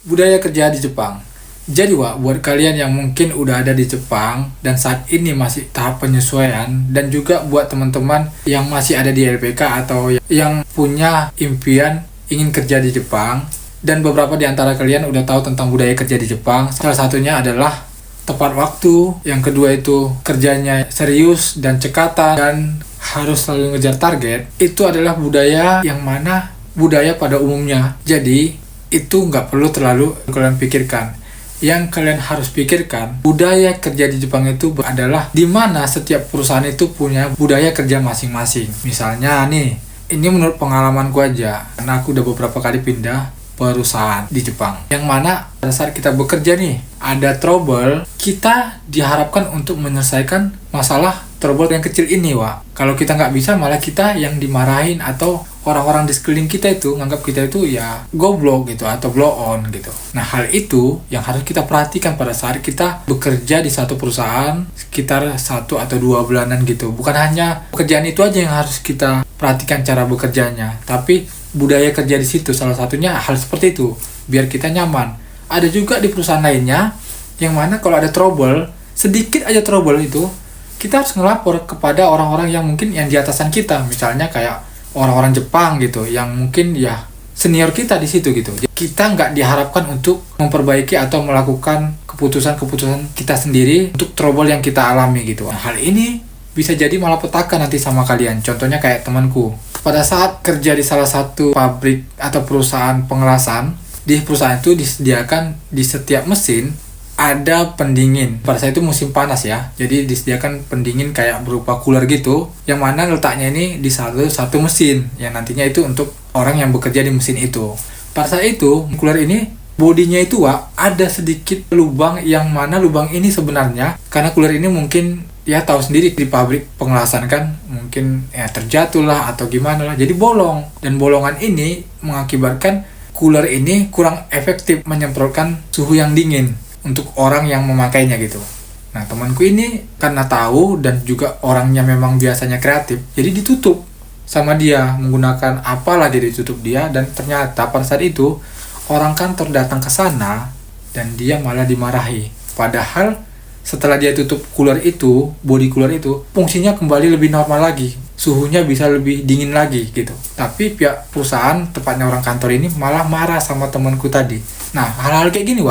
Budaya kerja di Jepang. Jadi buat kalian yang mungkin udah ada di Jepang dan saat ini masih tahap penyesuaian, dan juga buat teman-teman yang masih ada di LPK atau yang punya impian ingin kerja di Jepang, dan beberapa di antara kalian udah tahu tentang budaya kerja di Jepang. Salah satunya adalah tepat waktu, yang kedua itu kerjanya serius dan cekatan dan harus selalu ngejar target. Itu adalah budaya yang mana budaya pada umumnya. Jadi itu nggak perlu terlalu kalian pikirkan. Yang kalian harus pikirkan, budaya kerja di Jepang itu adalah di mana setiap perusahaan itu punya budaya kerja masing-masing. Misalnya nih, ini menurut pengalamanku aja, karena aku udah beberapa kali pindah perusahaan di Jepang, yang mana pada saat kita bekerja nih ada trouble, kita diharapkan untuk menyelesaikan masalah trouble yang kecil ini, Kalau kita nggak bisa, malah kita yang dimarahin, atau orang-orang di sekeliling kita itu nganggap kita itu ya goblok gitu atau blow on gitu. Nah, hal itu yang harus kita perhatikan pada saat kita bekerja di satu perusahaan sekitar 1 atau 2 bulanan gitu. Bukan hanya pekerjaan itu aja yang harus kita perhatikan cara bekerjanya, tapi budaya kerja di situ salah satunya hal seperti itu, biar kita nyaman. Ada juga di perusahaan lainnya yang mana kalau ada trouble, sedikit aja trouble itu, kita harus ngelapor kepada orang-orang yang mungkin yang di atasan kita, misalnya kayak orang-orang Jepang gitu, yang mungkin ya senior kita di situ gitu. Kita nggak diharapkan untuk memperbaiki atau melakukan keputusan-keputusan kita sendiri untuk trouble yang kita alami gitu. Nah, hal ini bisa jadi malapetaka nanti sama kalian. Contohnya kayak temanku, pada saat kerja di salah satu pabrik atau perusahaan pengelasan, di perusahaan itu disediakan di setiap mesin ada pendingin. Pada saat itu musim panas ya, jadi disediakan pendingin kayak berupa cooler gitu, yang mana letaknya ini di satu mesin, yang nantinya itu untuk orang yang bekerja di mesin itu. Pada saat itu, cooler ini bodinya itu ada sedikit lubang, yang mana lubang ini sebenarnya, karena cooler ini mungkin ya tahu sendiri di pabrik pengelasan kan, mungkin ya terjatuh lah atau gimana lah, jadi bolong. Dan bolongan ini mengakibatkan cooler ini kurang efektif menyemprotkan suhu yang dingin untuk orang yang memakainya gitu. Nah, temanku ini karena tahu dan juga orangnya memang biasanya kreatif, jadi ditutup sama dia, menggunakan apalah dia ditutup dia, dan ternyata pada saat itu orang kantor datang ke sana dan dia malah dimarahi. Padahal setelah dia tutup cooler itu, body cooler itu, fungsinya kembali lebih normal lagi, suhunya bisa lebih dingin lagi gitu. Tapi pihak perusahaan, tepatnya orang kantor ini, malah marah sama temanku tadi. Nah, hal-hal kayak gini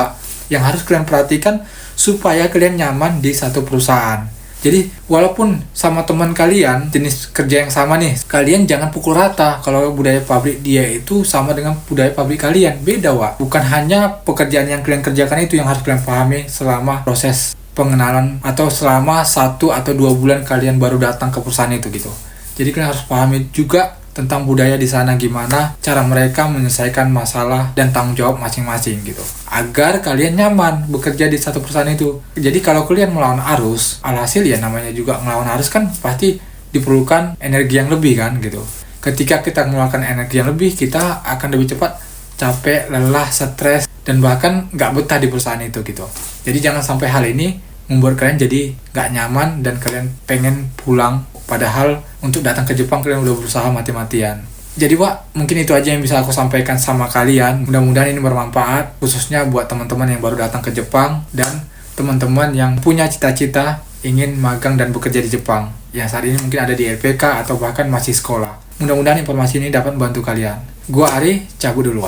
yang harus kalian perhatikan supaya kalian nyaman di satu perusahaan. Jadi walaupun sama teman kalian jenis kerja yang sama nih, kalian jangan pukul rata kalau budaya pabrik dia itu sama dengan budaya pabrik kalian. Beda bukan hanya pekerjaan yang kalian kerjakan itu yang harus kalian pahami selama proses pengenalan atau selama 1 atau 2 bulan kalian baru datang ke perusahaan itu gitu. Jadi kalian harus pahami juga tentang budaya di sana, gimana cara mereka menyelesaikan masalah dan tanggung jawab masing-masing gitu, agar kalian nyaman bekerja di satu perusahaan itu. Jadi kalau kalian melawan arus, alhasil ya namanya juga melawan arus kan pasti diperlukan energi yang lebih kan gitu. Ketika kita mengeluarkan energi yang lebih, kita akan lebih cepat capek, lelah, stres, dan bahkan nggak betah di perusahaan itu gitu. Jadi jangan sampai hal ini membuat kalian jadi nggak nyaman dan kalian pengen pulang, padahal untuk datang ke Jepang kalian udah berusaha mati-matian. Jadi mungkin itu aja yang bisa aku sampaikan sama kalian. Mudah-mudahan ini bermanfaat, khususnya buat teman-teman yang baru datang ke Jepang dan teman-teman yang punya cita-cita ingin magang dan bekerja di Jepang, yang saat ini mungkin ada di LPK atau bahkan masih sekolah. Mudah-mudahan informasi ini dapat membantu kalian. Gua Ari, cabut dulu.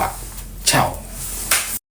Ciao.